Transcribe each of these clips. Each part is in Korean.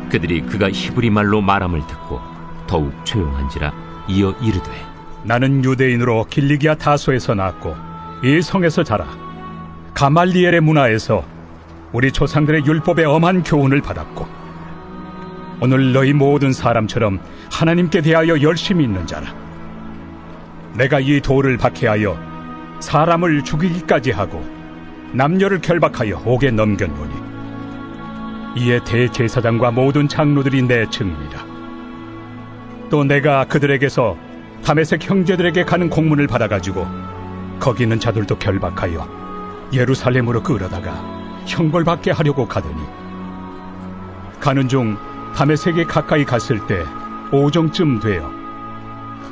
그들이 그가 히브리 말로 말함을 듣고 더욱 조용한지라 이어 이르되 나는 유대인으로 길리기아 다소에서 낳았고 이 성에서 자라 가말리엘의 문화에서 우리 조상들의 율법의 엄한 교훈을 받았고 오늘 너희 모든 사람처럼 하나님께 대하여 열심히 있는 자라. 내가 이 돌을 박해하여 사람을 죽이기까지 하고 남녀를 결박하여 옥에 넘겼노니 이에 대제사장과 모든 장로들이 내 증인이라. 또 내가 그들에게서 다메섹 형제들에게 가는 공문을 받아가지고 거기 있는 자들도 결박하여 예루살렘으로 끌어다가 형벌받게 하려고 가더니 가는 중 다메섹에 가까이 갔을 때 오정쯤 되어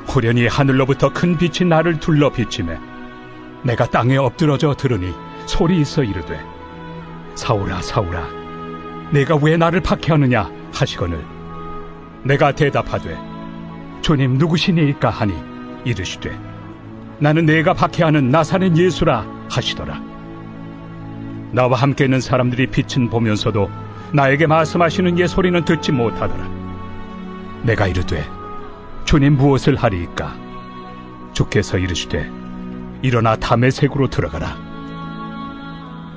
후련히 하늘로부터 큰 빛이 나를 둘러 비치매 내가 땅에 엎드러져 들으니 소리 있어 이르되 사울아 사울아 내가 왜 나를 박해하느냐 하시거늘 내가 대답하되 주님 누구시니이까 하니 이르시되 나는 내가 박해하는 나사렛 예수라 하시더라. 나와 함께 있는 사람들이 빛은 보면서도 나에게 말씀하시는 예 소리는 듣지 못하더라. 내가 이르되 주님 무엇을 하리이까? 주께서 이르시되 일어나 다메섹으로 들어가라.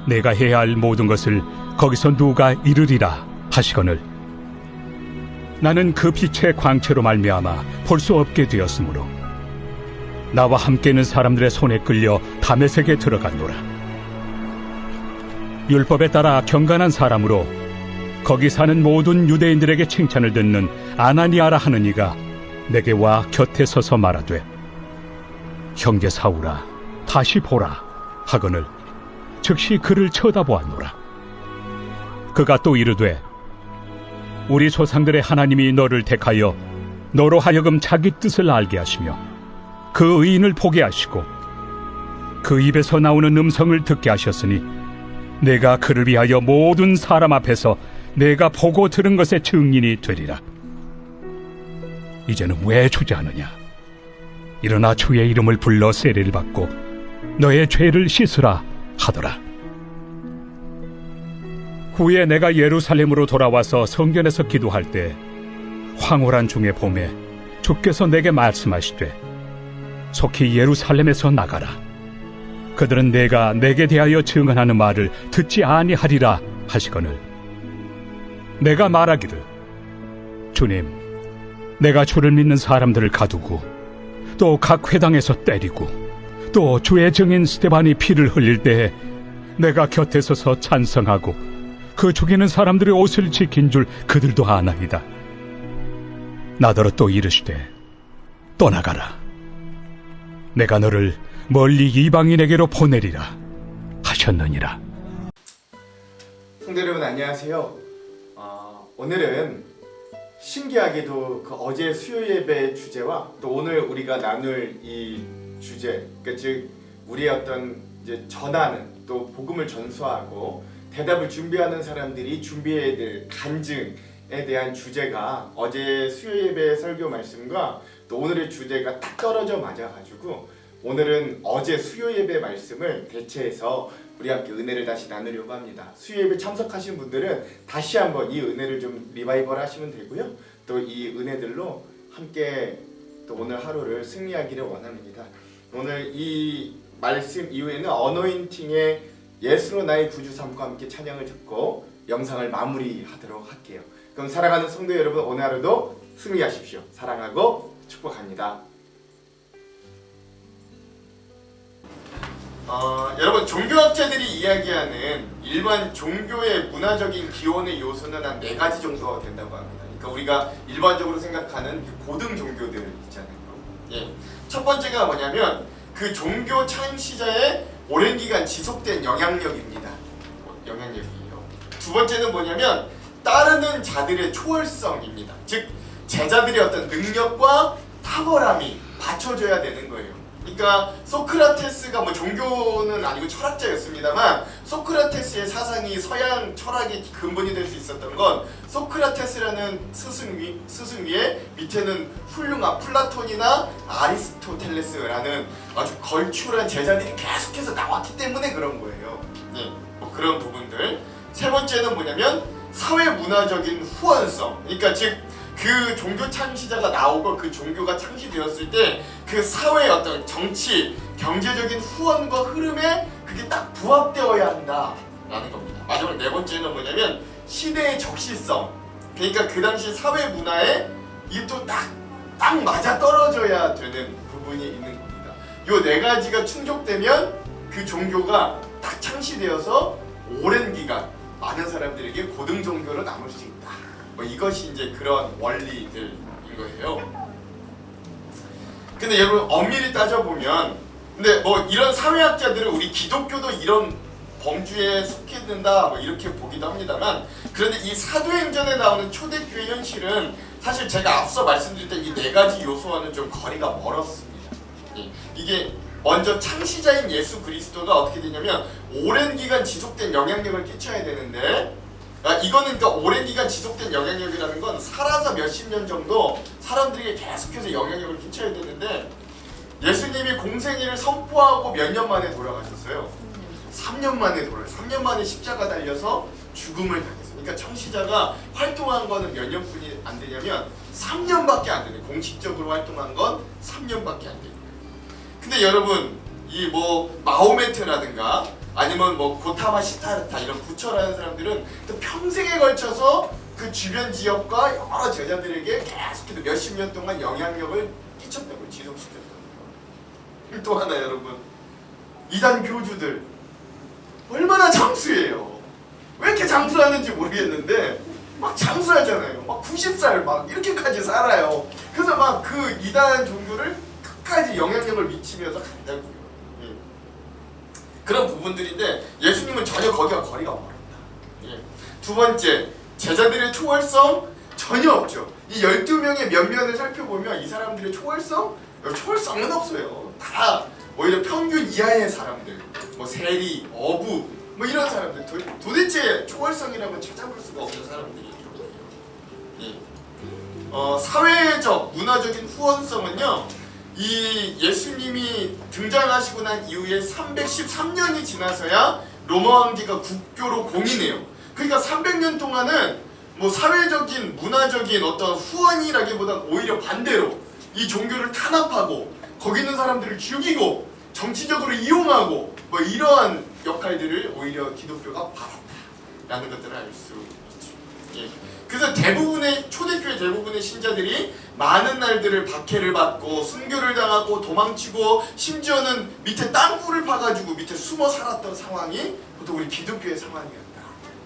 내가 해야 할 모든 것을 거기서 누가 이르리라 하시거늘 나는 그 빛의 광채로 말미암아 볼 수 없게 되었으므로 나와 함께 있는 사람들의 손에 끌려 다메섹에 들어갔노라. 율법에 따라 경건한 사람으로 거기 사는 모든 유대인들에게 칭찬을 듣는 아나니아라 하는 이가 내게 와 곁에 서서 말하되 형제 사울아 다시 보라 하거늘 즉시 그를 쳐다보았노라. 그가 또 이르되 우리 조상들의 하나님이 너를 택하여 너로 하여금 자기 뜻을 알게 하시며 그 의인을 보게 하시고 그 입에서 나오는 음성을 듣게 하셨으니 내가 그를 위하여 모든 사람 앞에서 내가 보고 들은 것의 증인이 되리라. 이제는 왜 주저하느냐? 일어나 주의 이름을 불러 세례를 받고 너의 죄를 씻으라 하더라. 후에 내가 예루살렘으로 돌아와서 성전에서 기도할 때 황홀한 중에 봄에 주께서 내게 말씀하시되 속히 예루살렘에서 나가라. 그들은 내가 내게 대하여 증언하는 말을 듣지 아니하리라 하시거늘 내가 말하기를 주님 내가 주를 믿는 사람들을 가두고 또 각 회당에서 때리고 또 주의 증인 스데반이 피를 흘릴 때에 내가 곁에 서서 찬성하고 그 죽이는 사람들의 옷을 지킨 줄 그들도 아나이다. 나더러 또 이르시되 떠나가라. 내가 너를 멀리 이방인에게로 보내리라 하셨느니라. 성도 여러분 안녕하세요. 오늘은 신기하게도 그 어제 수요 예배 주제와 또 오늘 우리가 나눌 이 주제, 그러니까 즉 우리의 어떤 이제 전하는 또 복음을 전수하고 대답을 준비하는 사람들이 준비해야 될 간증에 대한 주제가 어제 수요 예배 설교 말씀과 또 오늘의 주제가 딱 떨어져 맞아가지고 오늘은 어제 수요 예배 말씀을 대체해서 우리 함께 은혜를 다시 나누려고 합니다. 수요 예배 참석하신 분들은 다시 한번 이 은혜를 좀 리바이벌 하시면 되고요. 또 이 은혜들로 함께 또 오늘 하루를 승리하기를 원합니다. 오늘 이 말씀 이후에는 어노인팅의 예수로 나의 구주 삼과 함께 찬양을 듣고 영상을 마무리하도록 할게요. 그럼 사랑하는 성도 여러분 오늘 하루도 승리하십시오. 사랑하고 축복합니다. 여러분 종교학자들이 이야기하는 일반 종교의 문화적인 기원의 요소는 한 4가지 정도 된다고 합니다. 그러니까 우리가 일반적으로 생각하는 고등 종교들 있잖아요. 예. 첫 번째가 뭐냐면 그 종교 창시자의 오랜 기간 지속된 영향력입니다. 영향력이에요. 두 번째는 뭐냐면 따르는 자들의 초월성입니다. 즉 제자들의 어떤 능력과 탁월함이 받쳐줘야 되는 거예요. 그러니까 소크라테스가 뭐 종교는 아니고 철학자였습니다만 소크라테스의 사상이 서양 철학의 근본이 될 수 있었던 건 소크라테스라는 스승 위에 밑에는 훌륭한 플라톤이나 아리스토텔레스라는 아주 걸출한 제자들이 계속해서 나왔기 때문에 그런 거예요. 네, 뭐 그런 부분들. 세 번째는 뭐냐면 사회 문화적인 후원성, 그러니까 즉 그 종교 창시자가 나오고 그 종교가 창시되었을 때 그 사회의 어떤 정치, 경제적인 후원과 흐름에 그게 딱 부합되어야 한다라는 겁니다. 마지막 네 번째는 뭐냐면 시대의 적시성, 그러니까 그 당시 사회 문화에 이게 또 딱 맞아 떨어져야 되는 부분이 있는 겁니다. 요 네 가지가 충족되면 그 종교가 딱 창시되어서 오랜 기간 많은 사람들에게 고등 종교로 남을 수 있다. 뭐 이것이 이제 그런 원리들인 거예요. 근데 여러분 엄밀히 따져보면, 근데 뭐 이런 사회학자들은 우리 기독교도 이런 범주에 속해든다 뭐 이렇게 보기도 합니다만, 그런데 이 사도행전에 나오는 초대교회 현실은 사실 제가 앞서 말씀드릴 때 이 네 가지 요소와는 좀 거리가 멀었습니다. 이게 먼저 창시자인 예수 그리스도가 어떻게 되냐면 오랜 기간 지속된 영향력을 끼쳐야 되는데, 이거는 그러니까 오랜 기간 지속된 영향력이라는 건 살아서 몇십 년 정도 사람들에게 계속해서 영향력을 끼쳐야 되는데, 예수님이 공생애를 선포하고 몇 년 만에 돌아가셨어요? 3년 만에 돌아요. 3년 만에 십자가 달려서 죽음을 당했어요. 그러니까 창시자가 활동한 거는 몇 년뿐이 안 되냐면 3년밖에 안 되네. 공식적으로 활동한 건 3년밖에 안 됩니다. 근데 여러분 이 뭐 마호메트라든가 아니면 뭐 고타마 시타르타 이런 부처라는 사람들은 또 평생에 걸쳐서 그 주변 지역과 여러 제자들에게 계속해서 몇십 년 동안 영향력을 끼쳤다고, 지속시켰다고. 또 하나 여러분, 이단 교주들 얼마나 장수예요. 왜 이렇게 장수하는지 모르겠는데 막 장수하잖아요. 막 90살 막 이렇게까지 살아요. 그래서 막 그 이단 종교를 끝까지 영향력을 미치면서 간다고요. 그런 부분들인데 예수님은 전혀 거기가 거리가 멀었다. 두 번째, 제자들의 초월성 전혀 없죠. 이 12명의 면면을 살펴보면 이 사람들의 초월성은 없어요. 다 오히려 평균 이하의 사람들, 뭐 세리, 어부, 뭐 이런 사람들, 도대체 초월성이라면 찾아볼 수가 없는 사람들이에요. 사회적, 문화적인 후원성은요, 이 예수님이 등장하시고 난 이후에 313년이 지나서야 로마 황제가 국교로 공인해요. 그러니까 300년 동안은 뭐 사회적인, 문화적인 어떤 후원이라기보단 오히려 반대로 이 종교를 탄압하고 거기 있는 사람들을 죽이고 정치적으로 이용하고 뭐 이러한 역할들을 오히려 기독교가 받았다라는 것들을 알 수 있죠. 예. 그래서 대부분의 초대교회 대부분의 신자들이 많은 날들을 박해를 받고 순교를 당하고 도망치고 심지어는 밑에 땅굴을 파가지고 밑에 숨어 살았던 상황이 보통 우리 기독교의 상황이었다.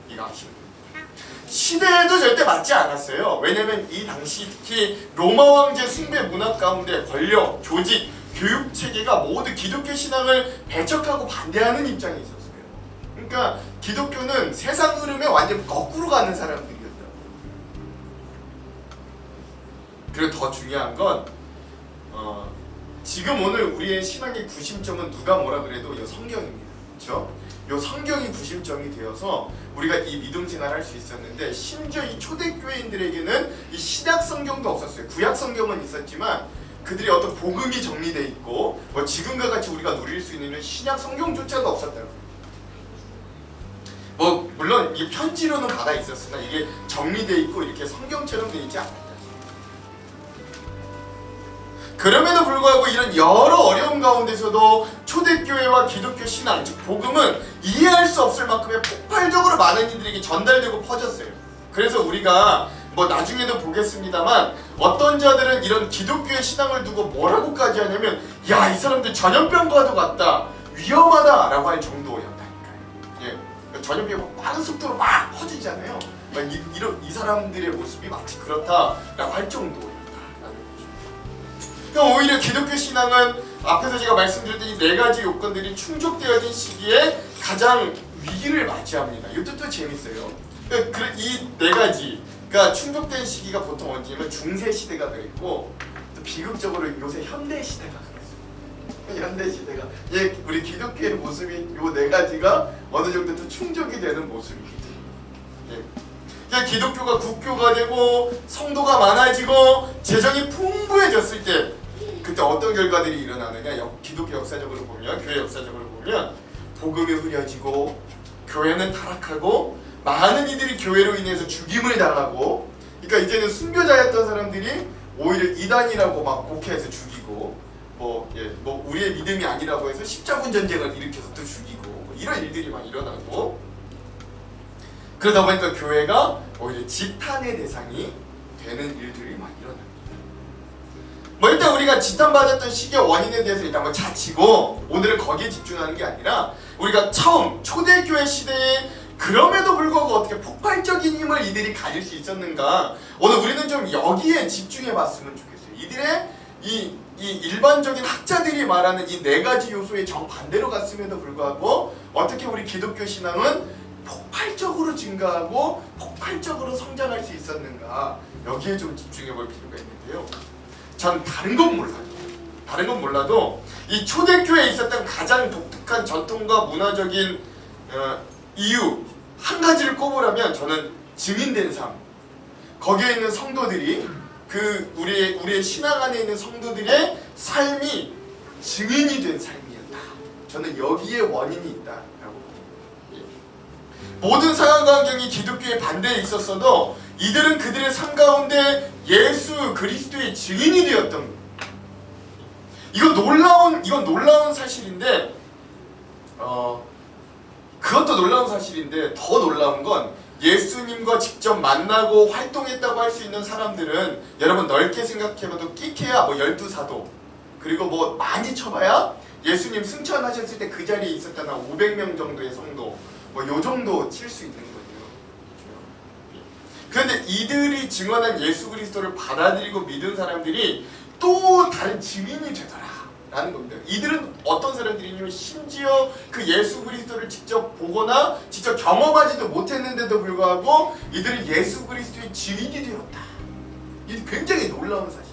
이거 아시면 됩니다. 시대에도 절대 맞지 않았어요. 왜냐면 이 당시 특히 로마 황제 숭배 문화 가운데 권력, 조직, 교육 체계가 모두 기독교 신앙을 배척하고 반대하는 입장에 있었어요. 그러니까 기독교는 세상 흐름에 완전 거꾸로 가는 사람들이었다. 그리고 더 중요한 건 지금 오늘 우리의 신앙의 구심점은 누가 뭐라 그래도 이 성경입니다. 그렇죠? 이 성경이 구심점이 되어서 우리가 이 믿음 생활을 할 수 있었는데, 심지어 이 초대교회인들에게는 이 신약 성경도 없었어요. 구약 성경은 있었지만 그들이 어떤 복음이 정리돼 있고 뭐 지금과 같이 우리가 누릴 수 있는 신약 성경조차도 없었다고. 뭐 물론 이 편지로는 받아 있었으나 이게 정리돼 있고 이렇게 성경처럼 돼 있지 않았다. 그럼에도 불구하고 이런 여러 어려움 가운데서도 초대교회와 기독교 신앙, 즉 복음은 이해할 수 없을 만큼의 폭발적으로 많은 이들에게 전달되고 퍼졌어요. 그래서 우리가 뭐 나중에도 보겠습니다만 어떤 자들은 이런 기독교의 신앙을 두고 뭐라고까지 하냐면, 야, 이 사람들 전염병과도 같다, 위험하다라고 할 정도였다니까요. 예, 전염병이 빠른 속도로 막 퍼지잖아요. 이 사람들의 모습이 마치 그렇다라고 할 정도예요. 그럼 오히려 기독교 신앙은 앞에서 제가 말씀드렸던 이 네 가지 요건들이 충족되어진 시기에 가장 위기를 맞이합니다. 이것도 또 재밌어요. 이 네 가지가 충족된 시기가 보통 언제냐면 중세 시대가 그랬고, 또 비극적으로 요새 현대 시대가 그랬어요. 현대 시대가 우리 기독교의 모습이 요 네 가지가 어느 정도 또 충족이 되는 모습이거든요. 기독교가 국교가 되고 성도가 많아지고 재정이 풍부해졌을 때 그때 어떤 결과들이 일어나느냐, 기독교 역사적으로 보면, 교회 역사적으로 보면 복음이 흐려지고 교회는 타락하고 많은 이들이 교회로 인해서 죽임을 당하고, 그러니까 이제는 순교자였던 사람들이 오히려 이단이라고 막 곡해해서 죽이고, 뭐 우리의 믿음이 아니라고 해서 십자군 전쟁을 일으켜서 또 죽이고, 뭐 이런 일들이 막 일어나고, 그러다 보니까 교회가 오히려 지탄의 대상이 되는 일들이 막 일어납니다. 뭐 일단 우리가 지탄받았던 시기의 원인에 대해서 일단 뭐 자치고, 오늘은 거기에 집중하는 게 아니라 우리가 처음 초대교회 시대에 그럼에도 불구하고 어떻게 폭발적인 힘을 이들이 가질 수 있었는가, 오늘 우리는 좀 여기에 집중해 봤으면 좋겠어요. 이들의 이 일반적인 학자들이 말하는 이 네 가지 요소의 정반대로 갔음에도 불구하고 어떻게 우리 기독교 신앙은 폭발적으로 증가하고 폭발적으로 성장할 수 있었는가, 여기에 좀 집중해 볼 필요가 있는데요. 전 다른 건 몰라도 이 초대교회에 있었던 가장 독특한 전통과 문화적인 이유 한 가지를 꼽으라면 저는 증인된 삶, 거기에 있는 성도들이 우리의 신앙 안에 있는 성도들의 삶이 증인이 된 삶이었다. 저는 여기에 원인이 있다라고 봅니다. 모든 상황과 환경이 기독교의 반대에 있었어도 이들은 그들의 삶 가운데 예수 그리스도의 증인이 되었던 겁니다. 이건 놀라운 사실인데, 그것도 놀라운 사실인데 더 놀라운 건 예수님과 직접 만나고 활동했다고 할 수 있는 사람들은, 여러분 넓게 생각해봐도 끼케야 뭐 12사도, 그리고 뭐 많이 쳐봐야 예수님 승천하셨을 때 그 자리에 있었던 한 500명 정도의 성도, 뭐 요 정도 칠 수 있는 거예요. 그런데 이들이 증언한 예수 그리스도를 받아들이고 믿은 사람들이 또 다른 증인이 되더라 라는 겁니다. 이들은 어떤 사람들이냐면 심지어 그 예수 그리스도를 직접 보거나 직접 경험하지도 못했는데도 불구하고 이들은 예수 그리스도의 증인이 되었다. 이게 굉장히 놀라운 사실이에요.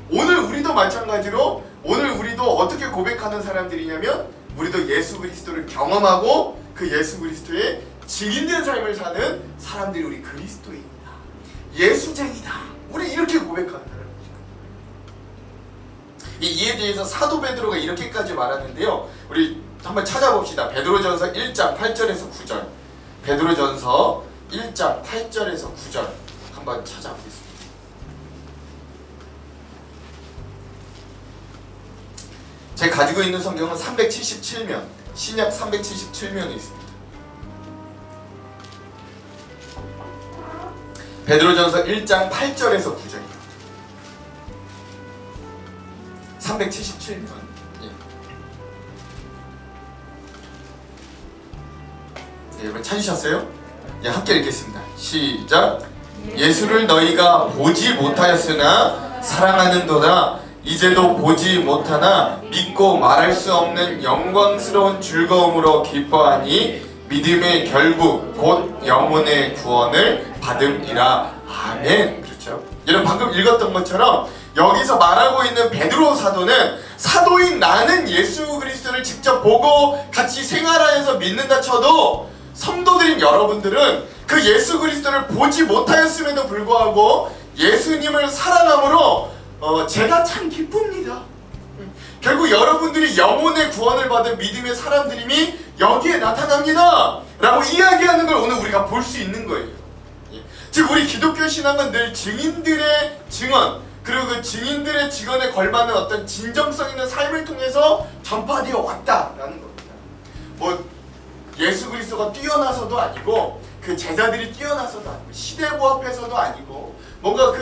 오늘 우리도 마찬가지로, 오늘 우리도 어떻게 고백하는 사람들이냐면 우리도 예수 그리스도를 경험하고 그 예수 그리스도의 증인된 삶을 사는 사람들이 우리 그리스도인이다, 예수쟁이다, 우리 이렇게 고백하는 사람. 이에 대해서 사도 베드로가 이렇게까지 말하는데요. 우리 한번 찾아봅시다. 베드로전서 1장 8절에서 9절. 베드로전서 1장 8절에서 9절 한번 찾아보겠습니다. 제가 가지고 있는 성경은 377면, 신약 377면이 있습니다. 베드로전서 1장 8절에서 9절입니다. 377면. 네, 여러분 찾으셨어요? 예, 함께 읽겠습니다. 시작. 예수를 너희가 보지 못하였으나 사랑하는도다. 이제도 보지 못하나 믿고 말할 수 없는 영광스러운 즐거움으로 기뻐하니 믿음의 결국 곧 영혼의 구원을 받음이라. 아멘. 그렇죠? 여러분 방금 읽었던 것처럼 여기서 말하고 있는 베드로 사도는, 사도인 나는 예수 그리스도를 직접 보고 같이 생활하여서 믿는다 쳐도 성도들인 여러분들은 그 예수 그리스도를 보지 못하였음에도 불구하고 예수님을 사랑함으로 제가 참 기쁩니다. 결국 여러분들이 영혼의 구원을 받은 믿음의 사람들임이 여기에 나타납니다 라고 이야기하는 걸 오늘 우리가 볼 수 있는 거예요. 즉 우리 기독교 신앙은 늘 증인들의 증언, 그리고 그 증인들의 증언에 걸맞는 어떤 진정성 있는 삶을 통해서 전파되어 왔다라는 겁니다. 뭐 예수 그리스도가 뛰어나서도 아니고, 그 제자들이 뛰어나서도 아니고, 시대부합해서도 아니고, 뭔가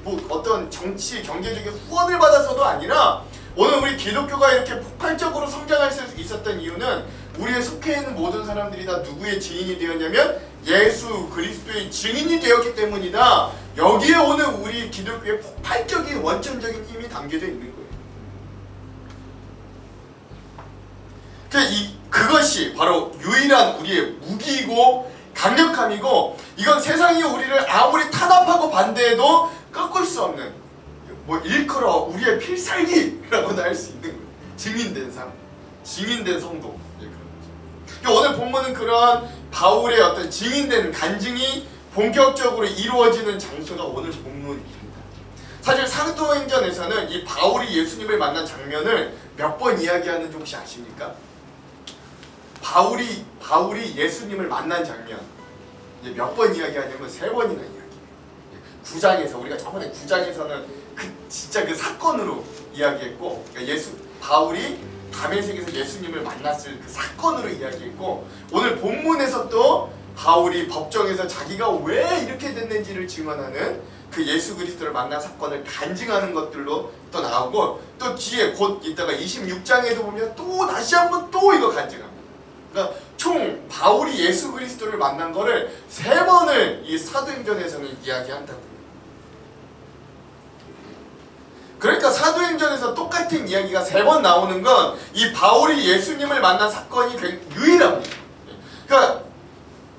뭐 어떤 정치 경제적인 후원을 받아서도 아니라, 오늘 우리 기독교가 이렇게 폭발적으로 성장할 수 있었던 이유는 우리의 속해 있는 모든 사람들이 다 누구의 증인이 되었냐면 예수 그리스도의 증인이 되었기 때문이다. 여기에 오늘 우리 기독교의 폭발적인 원천적인 힘이 담겨져 있는 거예요. 그것이 바로 유일한 우리의 무기이고 강력함이고, 이건 세상이 우리를 아무리 탄압하고 반대해도 꺾을 수 없는, 뭐 일컬어 우리의 필살기라고도 할 수 있는 거예요. 증인된 삶, 증인된 성도. 오늘 본문은 그러한 바울의 어떤 증인된 간증이 본격적으로 이루어지는 장소가 오늘 본문입니다. 사실 사도행전에서는 이 바울이 예수님을 만난 장면을 몇 번 이야기하는지 혹시 아십니까? 바울이 예수님을 만난 장면, 이제 몇 번 이야기하냐면 3번이나 이야기해요. 9장에서 우리가 저번에 9장에서는 진짜 그 사건으로 이야기했고, 그러니까 바울이 다메섹에서 예수님을 만났을 그 사건으로 이야기했고, 오늘 본문에서 또 바울이 법정에서 자기가 왜 이렇게 됐는지를 증언하는 그 예수 그리스도를 만난 사건을 간증하는 것들로 또 나오고, 또 뒤에 곧 이따가 26장에도 보면 또 다시 한번 또 이거 간증합니다. 그러니까 총 바울이 예수 그리스도를 만난 거를 3번을 이 사도행전에서는 이야기한다고요. 그러니까 사도행전에서 똑같은 이야기가 3번 나오는 건 이 바울이 예수님을 만난 사건이 유일합니다. 그러니까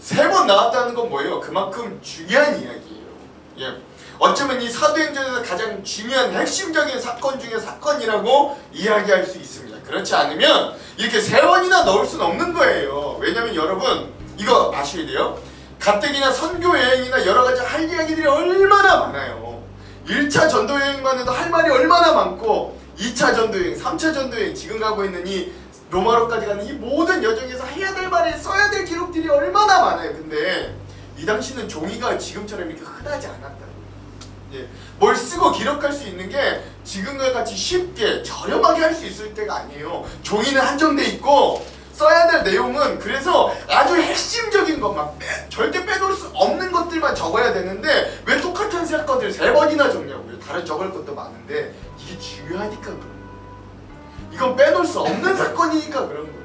3번 나왔다는 건 뭐예요? 그만큼 중요한 이야기예요. 예. 어쩌면 이 사도행전에서 가장 중요한 핵심적인 사건 중에 사건이라고 이야기할 수 있습니다. 그렇지 않으면 이렇게 3번이나 넣을 수는 없는 거예요. 왜냐면 여러분 이거 아셔야 돼요. 가뜩이나 선교 여행이나 여러 가지 할 이야기들이 얼마나 많아요. 1차 전도 여행만 해도 할 말이 얼마나 많고, 2차 전도 여행, 3차 전도 여행, 지금 가고 있는 이 로마로까지 가는 이 모든 여정에서 해야 될 말이, 써야 될 기록들이 얼마나 많아요. 근데 이 당시는 종이가 지금처럼 이렇게 흔하지 않았다고요. 예, 뭘 쓰고 기록할 수 있는 게 지금과 같이 쉽게 저렴하게 할 수 있을 때가 아니에요. 종이는 한정돼 있고 써야 될 내용은 그래서 아주 핵심적인 것만 절대 빼놓을 수 없는 것들만 적어야 되는데, 왜 똑같은 사건들 3번이나 적냐고요. 다른 적을 것도 많은데 이게 중요하니까 그런 거예요. 이건 빼놓을 수 없는 사건이니까 그런 거예요.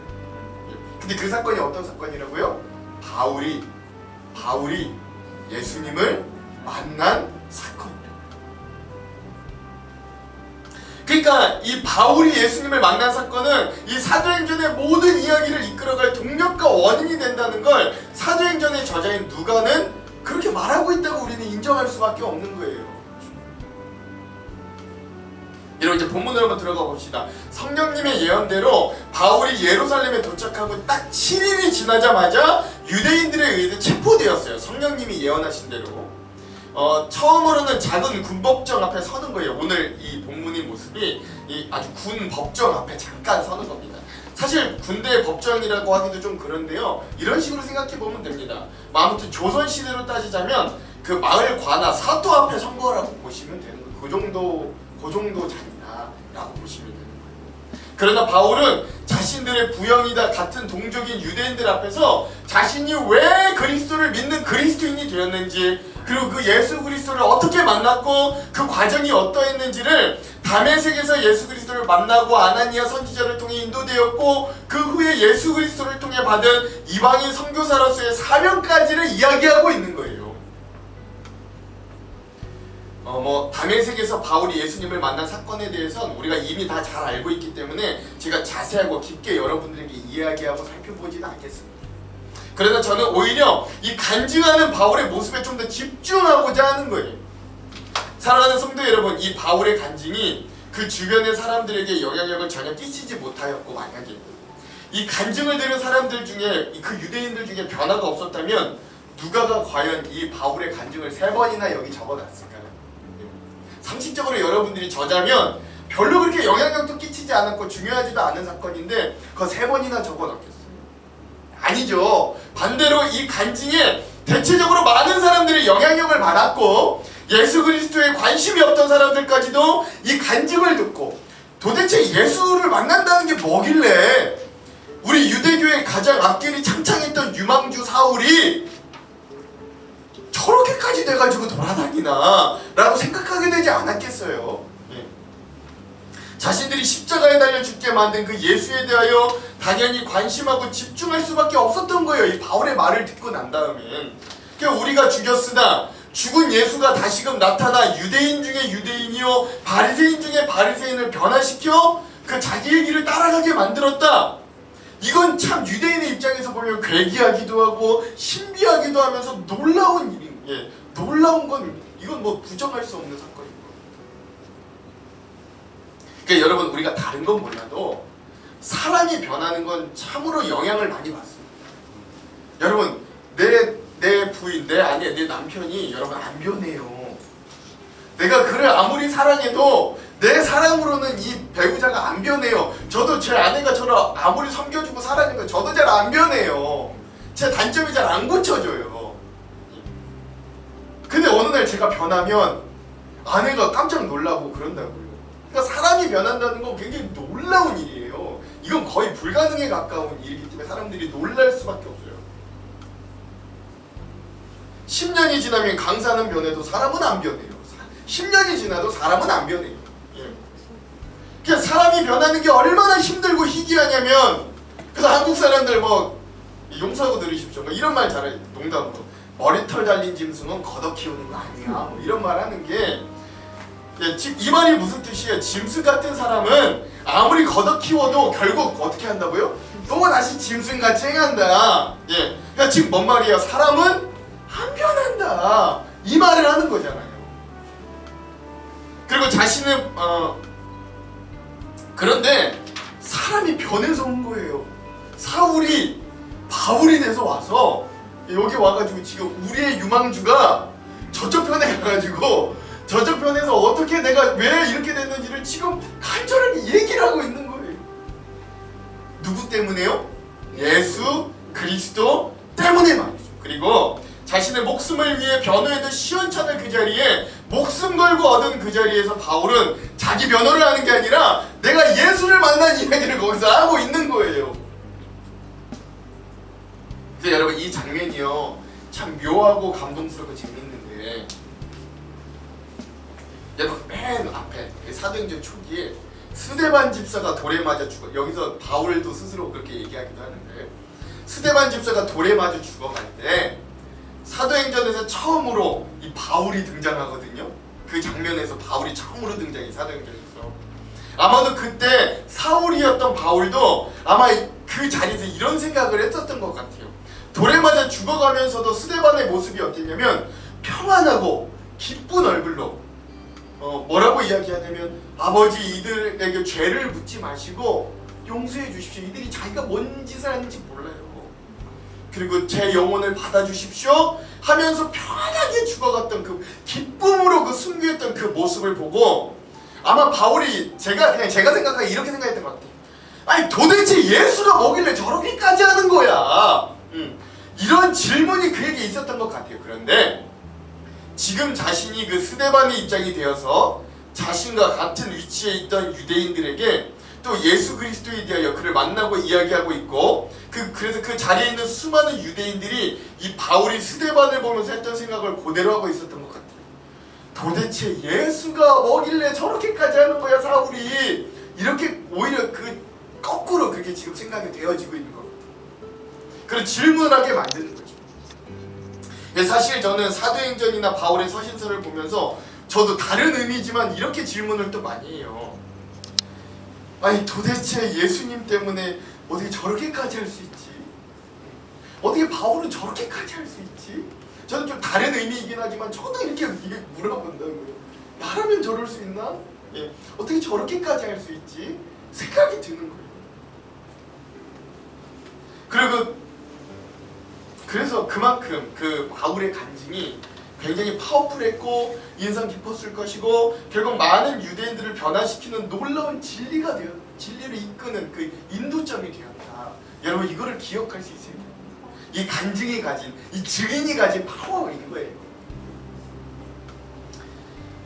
근데 그 사건이 어떤 사건이라고요? 바울이 예수님을 만난 사건이에요. 그러니까 이 바울이 예수님을 만난 사건은 이 사도행전의 모든 이야기를 이끌어갈 동력과 원인이 된다는 걸 사도행전의 저자인 누가는 그렇게 말하고 있다고 우리는 인정할 수밖에 없는 거예요. 여러분 이제 본문으로 한번 들어가 봅시다. 성령님의 예언대로 바울이 예루살렘에 도착하고 딱 7일이 지나자마자 유대인들에 의해서 체포되었어요. 성령님이 예언하신 대로. 처음으로는 작은 군법정 앞에 서는 거예요. 오늘 이 본문의 모습이 이 아주 군 법정 앞에 잠깐 서는 겁니다. 사실 군대 법정이라고 하기도 좀 그런데요. 이런 식으로 생각해 보면 됩니다. 아무튼 조선 시대로 따지자면 그 마을 관아 사도 앞에 선 거라고 보시면 되는 거예요. 그 정도 자리다라고 보시면 되는 거예요. 그러나 바울은 자신들의 부영이다 같은 동족인 유대인들 앞에서 자신이 왜 그리스도를 믿는 그리스도인이 되었는지, 그리고 그 예수 그리스도를 어떻게 만났고 그 과정이 어떠했는지를, 다메섹에서 예수 그리스도를 만나고 아나니아 선지자를 통해 인도되었고 그 후에 예수 그리스도를 통해 받은 이방인 선교사로서의 사명까지를 이야기하고 있는 거예요. 다메섹에서 바울이 예수님을 만난 사건에 대해서는 우리가 이미 다 잘 알고 있기 때문에 제가 자세하고 깊게 여러분들에게 이야기하고 살펴보지는 않겠습니다. 그러나 저는 오히려 이 간증하는 바울의 모습에 좀 더 집중하고자 하는 거예요. 사랑하는 성도 여러분, 이 바울의 간증이 그 주변의 사람들에게 영향력을 전혀 끼치지 못하였고, 만약에 이 간증을 들은 사람들 중에, 그 유대인들 중에 변화가 없었다면 누가가 과연 이 바울의 간증을 3번이나 여기 적어놨을까요? 상식적으로 여러분들이 저자면 별로 그렇게 영향력도 끼치지 않았고 중요하지도 않은 사건인데 그거 3번이나 적어놨겠어요? 아니죠. 반대로 이 간증에 대체적으로 많은 사람들이 영향력을 받았고 예수 그리스도에 관심이 없던 사람들까지도 이 간증을 듣고 도대체 예수를 만난다는 게 뭐길래 우리 유대교의 가장 앞길이 창창했던 유망주 사울이 저렇게까지 돼가지고 돌아다니나 라고 생각하게 되지 않았겠어요. 자신들이 십자가에 달려 죽게 만든 그 예수에 대하여 당연히 관심하고 집중할 수밖에 없었던 거예요. 이 바울의 말을 듣고 난 다음엔. 그러니까 우리가 죽였으나 죽은 예수가 다시금 나타나 유대인 중에 유대인이요 바리새인 중에 바리새인을 변화시켜 그 자기의 길을 따라가게 만들었다. 이건 참 유대인의 입장에서 보면 괴기하기도 하고 신비하기도 하면서 놀라운 일인, 놀라운 건 이건 뭐 부정할 수 없는 사건인 거예요. 그러니까 여러분 우리가 다른 건 몰라도 사람이 변하는 건 참으로 영향을 많이 받습니다. 여러분 내 부인, 내 아내, 내 남편이 여러분 안 변해요. 내가 그를 아무리 사랑해도 내 사랑으로는 이 배우자가 안 변해요. 저도 제 아내가 저를 아무리 섬겨주고 사랑해도 저도 잘 안 변해요. 제 단점이 잘 안 고쳐져요. 다음날 제가 변하면 아내가 깜짝 놀라고 그런다고요. 그러니까 사람이 변한다는 건 굉장히 놀라운 일이에요. 이건 거의 불가능에 가까운 일이기 때문에 사람들이 놀랄 수밖에 없어요. 10년이 지나면 강사는 변해도 사람은 안 변해요. 10년이 지나도 사람은 안 변해요. 예. 그러니까 사람이 변하는 게 얼마나 힘들고 희귀하냐면, 그래서 한국 사람들 뭐 용서하고 들으십시오. 뭐 이런 말 잘해요. 농담으로. 머리털 달린 짐승은 걷어 키우는 거 아니야. 뭐 이런 말 하는 게, 예, 이 말이 무슨 뜻이에요? 짐승 같은 사람은 아무리 걷어 키워도 결국 어떻게 한다고요? 또 다시 짐승같이 행한다. 예. 그러니까 지금 뭔 말이에요? 사람은 안 변한다. 이 말을 하는 거잖아요. 그리고 자신은 그런데 사람이 변해서 온 거예요. 사울이 바울이 돼서 와서 여기 와가지고 지금 우리의 유망주가 저쪽 편에 가가지고 저쪽 편에서 어떻게 내가 왜 이렇게 됐는지를 지금 간절하게 얘기를 하고 있는 거예요. 누구 때문에요? 예수 그리스도 때문에 말이죠. 그리고 자신의 목숨을 위해 변호해도 시원찮을 그 자리에 목숨 걸고 얻은 그 자리에서 바울은 자기 변호를 하는 게 아니라 내가 예수를 만난 이야기를 거기서 하고 있는 거예요. 그래서 여러분 이 장면이요 참 묘하고 감동스럽고 재밌는데, 여러분 맨 앞에 사도행전 초기에 스데반 집사가 돌에 맞아 죽어, 여기서 바울도 스스로 그렇게 얘기하기도 하는데, 스데반 집사가 돌에 맞아 죽어갈 때 사도행전에서 처음으로 이 바울이 등장하거든요. 그 장면에서 바울이 처음으로 등장해. 사도행전에서 아마도 그때 사울이었던 바울도 아마 그 자리에서 이런 생각을 했었던 것 같아요. 돌에 맞아 죽어가면서도 스데반의 모습이 어땠냐면 평안하고 기쁜 얼굴로 뭐라고 이야기하냐면, 아버지 이들에게 죄를 묻지 마시고 용서해 주십시오. 이들이 자기가 뭔 짓을 하는지 몰라요. 그리고 제 영혼을 받아주십시오 하면서 편하게 죽어갔던 그 기쁨으로 그 순교했던 그 모습을 보고 아마 바울이 제가 생각하기에 이렇게 생각했던 것 같아요. 아니 도대체 예수가 뭐길래 저렇게까지 하는 거야? 이런 질문이 그에게 있었던 것 같아요. 그런데 지금 자신이 그 스데반의 입장이 되어서 자신과 같은 위치에 있던 유대인들에게 또 예수 그리스도에 대하여 그를 만나고 이야기하고 있고, 그래서 그 자리에 있는 수많은 유대인들이 이 바울이 스데반을 보면서 했던 생각을 그대로 하고 있었던 것 같아요. 도대체 예수가 뭐길래 저렇게까지 하는 거야 사울이, 이렇게 오히려 그 거꾸로 그렇게 지금 생각이 되어지고 있는 겁니다. 그런 질문하게 만드는 거죠. 사실 저는 사도행전이나 바울의 서신서를 보면서 저도 다른 의미지만 이렇게 질문을 또 많이 해요. 아니 도대체 예수님 때문에 어떻게 저렇게까지 할 수 있지? 어떻게 바울은 저렇게까지 할 수 있지? 저는 좀 다른 의미이긴 하지만 저도 이렇게 물어본다고요. 나라면 저럴 수 있나? 예. 어떻게 저렇게까지 할 수 있지? 생각이 드는 거예요. 그래서 그만큼 그 바울의 간증이 굉장히 파워풀했고 인상 깊었을 것이고, 결국 많은 유대인들을 변화시키는 놀라운 진리가 되었다. 진리를 이끄는 그 인도점이 되었다. 여러분 이거를 기억할 수 있어야 돼요. 이 간증이 가진, 이 증인이 가진 파워가 이거예요.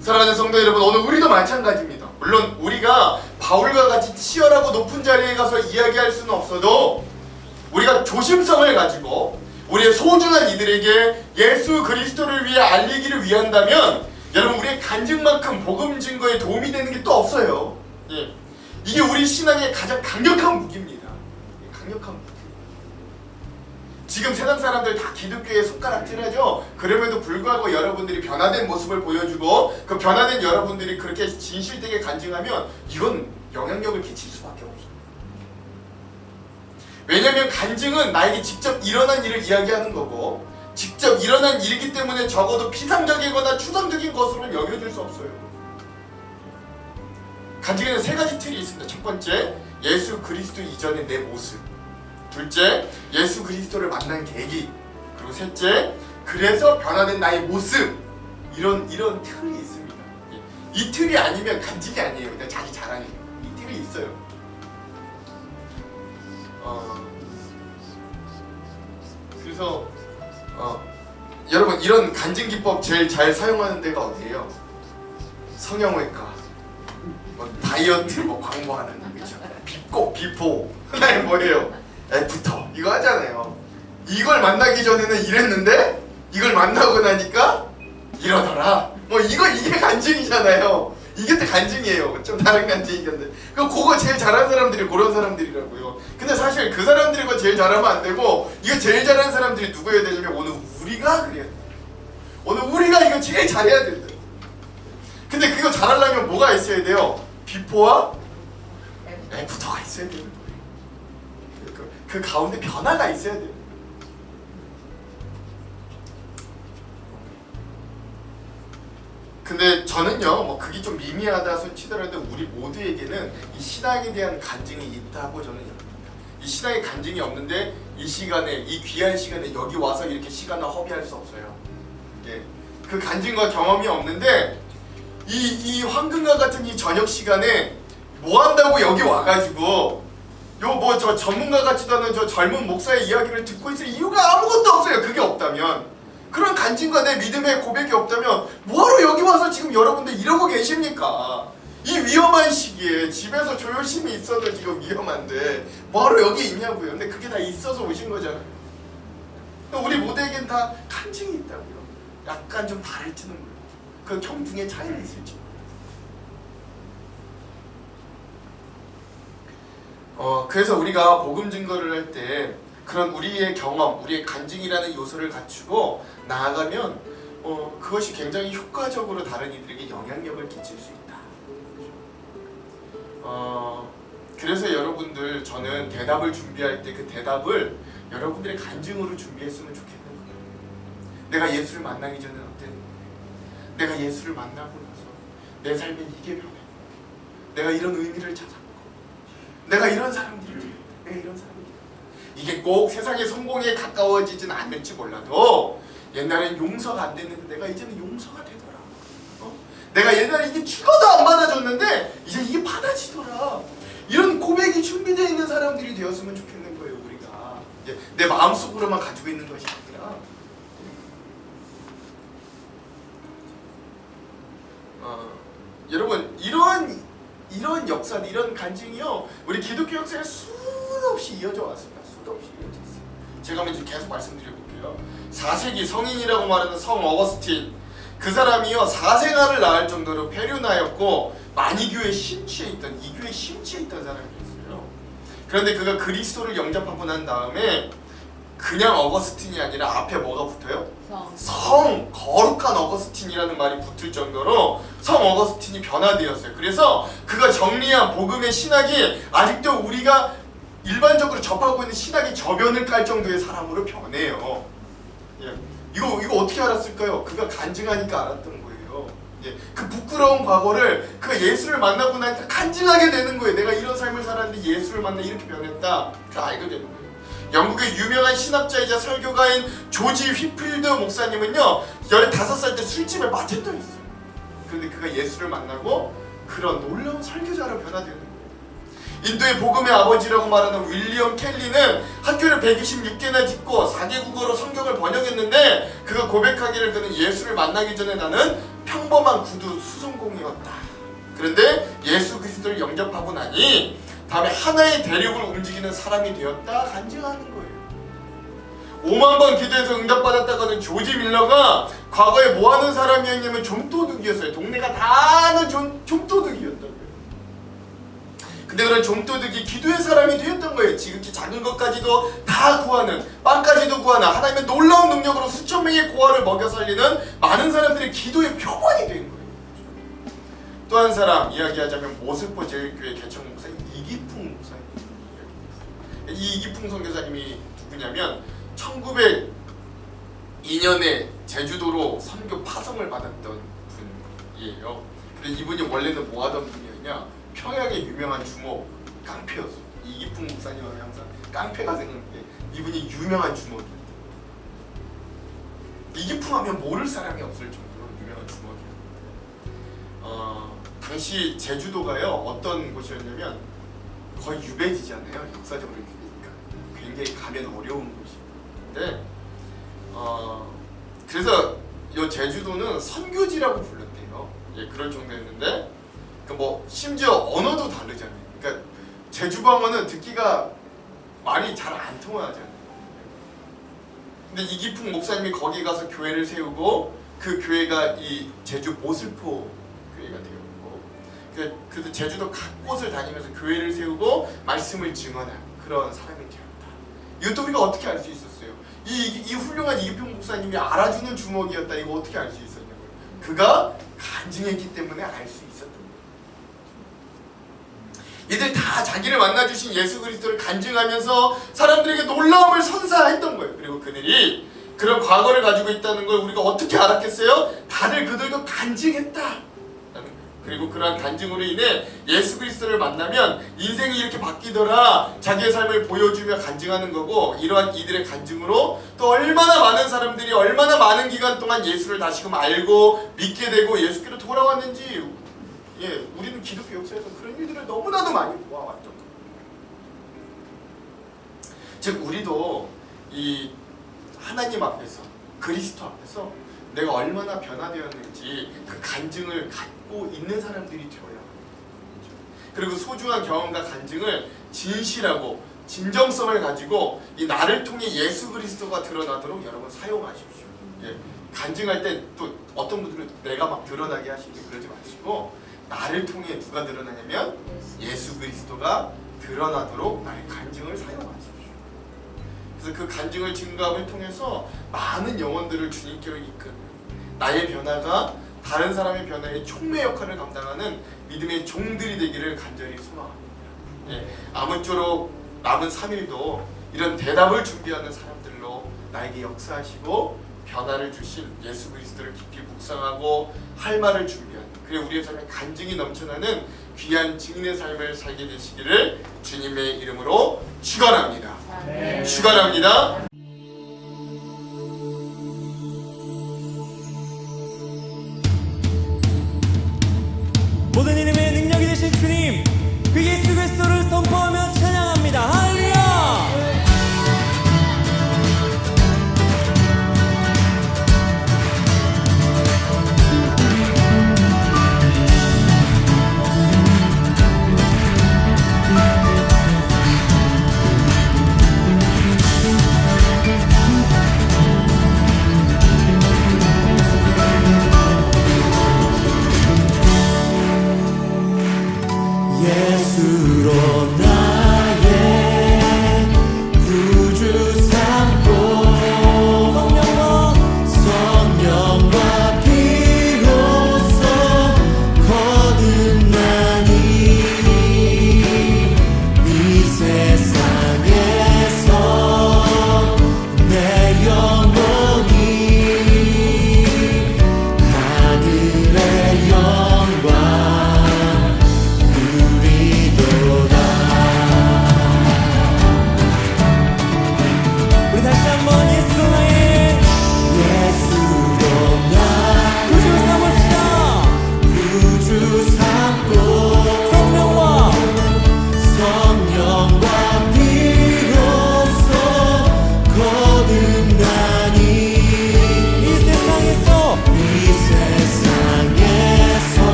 사랑하는 성도 여러분, 오늘 우리도 마찬가지입니다. 물론 우리가 바울과 같이 치열하고 높은 자리에 가서 이야기할 수는 없어도 우리가 조심성을 가지고 우리의 소중한 이들에게 예수 그리스도를 위해 알리기를 위한다면, 여러분 우리의 간증만큼 복음 증거에 도움이 되는 게 또 없어요. 예. 이게 우리 신앙의 가장 강력한 무기입니다. 강력한 무기. 지금 세상 사람들 다 기독교에 손가락질하죠. 그럼에도 불구하고 여러분들이 변화된 모습을 보여주고 그 변화된 여러분들이 그렇게 진실되게 간증하면 이건 영향력을 끼칠 수밖에 없어요. 왜냐하면 간증은 나에게 직접 일어난 일을 이야기하는 거고, 직접 일어난 일이기 때문에 적어도 피상적이거나 추상적인 것으로는 여겨질 수 없어요. 간증에는 세 가지 틀이 있습니다. 첫 번째, 예수 그리스도 이전의 내 모습. 둘째, 예수 그리스도를 만난 계기. 그리고 셋째, 그래서 변화된 나의 모습. 이런 틀이 있습니다. 이 틀이 아니면 간증이 아니에요. 그냥 자기 자랑이에요. 이 틀이 있어요. 그래서 여러분 이런 간증 기법 제일 잘 사용하는 데가 어디예요? 성형외과, 뭐 다이어트 뭐 광고하는 그죠? 비꼭 비포 그다음에 뭐예요? 애프터 이거 하잖아요. 이걸 만나기 전에는 이랬는데 이걸 만나고 나니까 이러더라. 뭐 이게 간증이잖아요. 이게 또 간증이에요. 좀 다른 간증이겠는데 그거 제일 잘하는 사람들이 그런 사람들이라고요. 근데 사실 그 사람들이 그거 제일 잘하면 안 되고 이거 제일 잘하는 사람들이 누구여야 되냐면 오늘 우리가 그래야 돼. 오늘 우리가 이거 제일 잘해야 된다. 근데 그거 잘하려면 뭐가 있어야 돼요? 비포와 애프터가 있어야 되는 거예요. 그 가운데 변화가 있어야 돼요. 근데 저는요, 뭐 그게 좀 미미하다 손 치더라도 우리 모두에게는 이 신앙에 대한 간증이 있다고 저는 여깁니다. 이 신앙의 간증이 없는데 이 시간에, 이 귀한 시간에 여기 와서 이렇게 시간을 허비할 수 없어요. 예. 그 간증과 경험이 없는데 이 황금과 같은 이 저녁 시간에 뭐 한다고 여기 와가지고 요 뭐 저 전문가 같지도 않은 저 젊은 목사의 이야기를 듣고 있을 이유가 아무것도 없어요. 그게 없다면. 그런 간증과 내 믿음의 고백이 없다면 뭐하러 여기 와서 지금 여러분들 이러고 계십니까? 이 위험한 시기에 집에서 조효심이 있어도 지금 위험한데 뭐하러 여기 있냐고요. 근데 그게 다 있어서 오신 거잖아요. 우리 모두에겐 다 간증이 있다고요. 약간 좀 다를지는 몰라요. 그 경중의 차이는 있을지. 그래서 우리가 복음 증거를 할 때 그런 우리의 경험, 우리의 간증이라는 요소를 갖추고 나아가면 그것이 굉장히 효과적으로 다른 이들에게 영향력을 끼칠 수 있다. 그래서 여러분들 저는 대답을 준비할 때 그 대답을 여러분들의 간증으로 준비했으면 좋겠는 거예요. 내가 예수를 만나기 전에는 어땠는가? 내가 예수를 만나고 나서 내 삶은 이게 변했고 내가 이런 의미를 찾았고 내가 이런 사람들이 되었다. 내가 이런 사람들이 이게 꼭 세상의 성공에 가까워지진 않을지 몰라도 옛날엔 용서가 안 됐는데 내가 이제는 용서가 되더라. 내가 옛날에 이게 죽어도 안 받아줬는데 이제 이게 받아지더라. 이런 고백이 준비되어 있는 사람들이 되었으면 좋겠는 거예요. 우리가 내 마음속으로만 가지고 있는 것이 아니라 여러분 이런 역사, 이런 간증이요 우리 기독교 역사에 수도 없이 이어져 왔습니다. 수도 없이 이어져 있어요. 제가 먼저 계속 말씀드려볼게요. 4세기 성인이라고 말하는 성 어거스틴, 그 사람이요 사생아를 낳을 정도로 폐륜하였고 만이교에 심취해 있던, 이교에 심취해 있던 사람이었어요. 그런데 그가 그리스도를 영접하고 난 다음에 그냥 어거스틴이 아니라 앞에 뭐가 붙어요? 성, 거룩한 어거스틴이라는 말이 붙을 정도로 성 어거스틴이 변화되었어요. 그래서 그가 정리한 복음의 신학이 아직도 우리가 일반적으로 접하고 있는 신학의 저변을 깔 정도의 사람으로 변해요. 예. 이거 어떻게 알았을까요? 그가 간증하니까 알았던 거예요. 예. 그 부끄러운 과거를 그가 예수를 만나고 나니까 간증하게 되는 거예요. 내가 이런 삶을 살았는데 예수를 만나 이렇게 변했다. 그 알게 되는 거예요. 영국의 유명한 신학자이자 설교가인 조지 휘필드 목사님은요 15살 때 술집에 바텐더였어요. 그런데 그가 예수를 만나고 그런 놀라운 설교자로 변화되는 거예요. 인도의 복음의 아버지라고 말하는 윌리엄 켈리는 학교를 126개나 짓고 4개국어로 성경을 번역했는데 그가 고백하기를 그는 예수를 만나기 전에 나는 평범한 구두 수송공이었다. 그런데 예수 그리스도를 영접하고 나니 다음에 하나의 대륙을 움직이는 사람이 되었다 간증하는 거예요. 5만 번 기도해서 응답받았다가는 조지 밀러가 과거에 뭐하는 사람이었냐면 좀도둑이었어요. 동네가 다 아는 좀도둑이었다고요. 근데 그런 좀도둑이 기도의 사람이 되었던 거예요. 지극히 작은 것까지도 다 구하는, 빵까지도 구하는 하나님의 놀라운 능력으로 수천 명의 고아를 먹여 살리는 많은 사람들의 기도의 표본이 된 거예요. 또 한 사람 이야기하자면 모스포 제일교회 개척 목사인 이기풍 목사님. 이 이기풍 선교사님이 누구냐면 1902년에 제주도로 선교 파송을 받았던 분이에요. 근데 이분이 원래는 뭐 하던 분이었냐? 평양의 유명한 주목 깡패였어요. 이기풍 목사님은 항상 깡패가 생각나는데 이분이 유명한 주목이었어요. 이기풍 하면 모를 사람이 없을 정도로 유명한 주목이었어요. 당시 제주도가요 어떤 곳이었냐면 거의 유배지잖아요. 역사적으로 유배니까 굉장히 가면 어려운 곳인데 그래서 그래서 이 제주도는 선교지라고 불렀대요. 예, 그럴 정도였는데 뭐 심지어 언어도 다르잖아요. 그러니까 제주 방언은 듣기가 말이 잘 안 통하잖아요. 근데 이기풍 목사님이 거기 가서 교회를 세우고 그 교회가 이 제주 모슬포 교회가 되었고, 그래서 제주도 각 곳을 다니면서 교회를 세우고 말씀을 증언한 그런 사람이 되었다. 이것도 우리가 어떻게 알 수 있었어요? 이 훌륭한 이기풍 목사님이 알아주는 주먹이었다. 이거 어떻게 알 수 있었냐고요? 그가 간증했기 때문에 알 수 있었던 거예요. 이들 다 자기를 만나주신 예수 그리스도를 간증하면서 사람들에게 놀라움을 선사했던 거예요. 그리고 그들이 그런 과거를 가지고 있다는 걸 우리가 어떻게 알았겠어요? 다들 그들도 간증했다. 그리고 그러한 간증으로 인해 예수 그리스도를 만나면 인생이 이렇게 바뀌더라, 자기의 삶을 보여주며 간증하는 거고, 이러한 이들의 간증으로 또 얼마나 많은 사람들이 얼마나 많은 기간 동안 예수를 다시금 알고 믿게 되고 예수께로 돌아왔는지, 예, 우리는 기독교 역사에서 그런 일들을 너무나도 많이 보아왔던 거예요. 즉 우리도 이 하나님 앞에서, 그리스도 앞에서 내가 얼마나 변화되었는지 그 간증을 갖고 있는 사람들이 되어야 합니다. 그리고 소중한 경험과 간증을 진실하고 진정성을 가지고 이 나를 통해 예수 그리스도가 드러나도록 여러분 사용하십시오. 예, 간증할 때 또 어떤 분들은 내가 막 드러나게 하시게 그러지 마시고, 나를 통해 누가 드러나냐면 예수 그리스도가 드러나도록 나의 간증을 사용하십시오. 그래서 그 간증을 증거함을 통해서 많은 영혼들을 주님께로 이끄는, 나의 변화가 다른 사람의 변화에 촉매 역할을 감당하는 믿음의 종들이 되기를 간절히 소망합니다. 예, 아무쪼록 남은 3일도 이런 대답을 준비하는 사람들로 나에게 역사하시고 변화를 주신 예수 그리스도를 깊이 묵상하고 할 말을 준비하는, 그리고 우리의 삶에 간증이 넘쳐나는 귀한 증인의 삶을 살게 되시기를 주님의 이름으로 축원합니다. 축원합니다.